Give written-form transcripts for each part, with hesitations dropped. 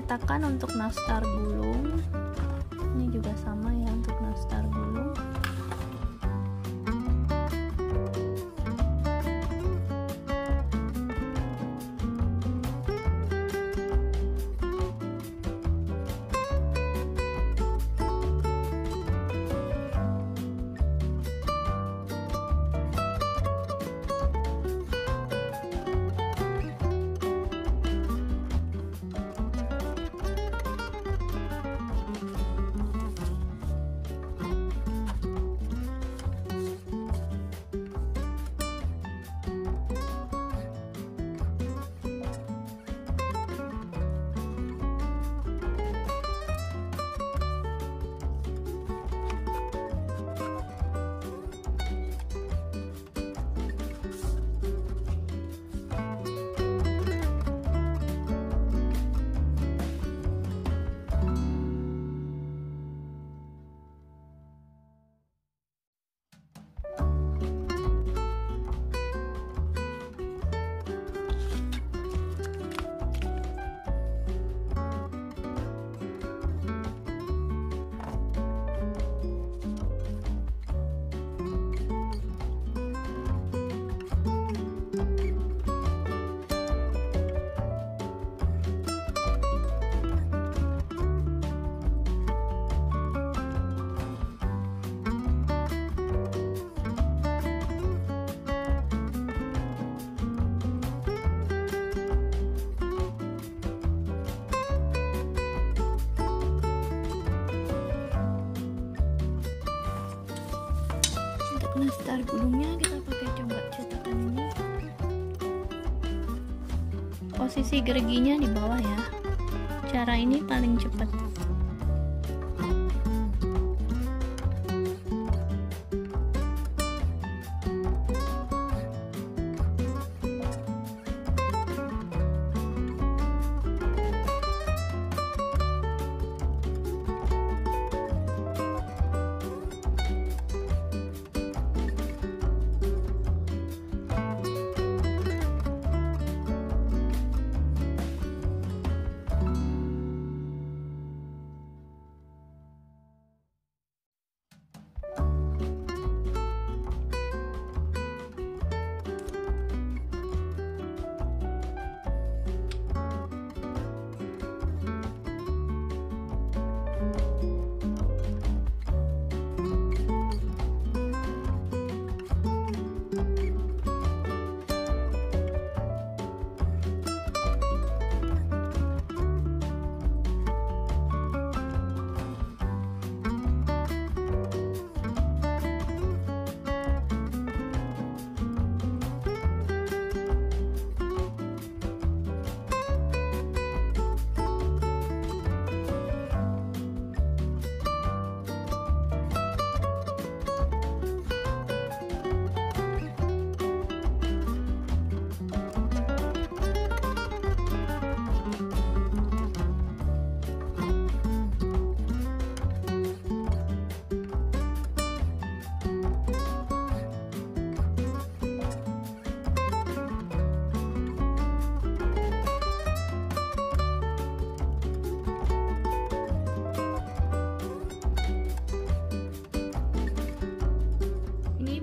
cetakan untuk nastar gulung. Ini juga sama ya untuk nastar gulung. Nastar gulungnya kita pakai coba cetakan ini. Posisi geriginya di bawah ya. Cara ini paling cepat.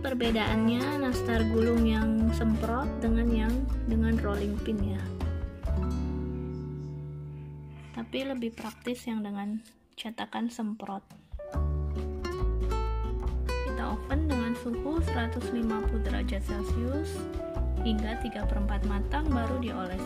Perbedaannya nastar gulung yang semprot dengan rolling pin ya. Tapi lebih praktis yang dengan cetakan semprot. Kita oven dengan suhu 150 derajat Celcius hingga 3/4 matang baru dioles.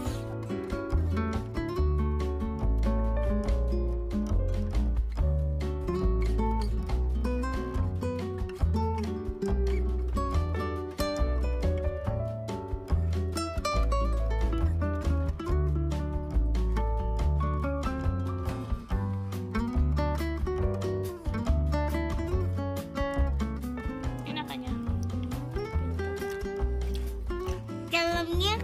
Dalamnya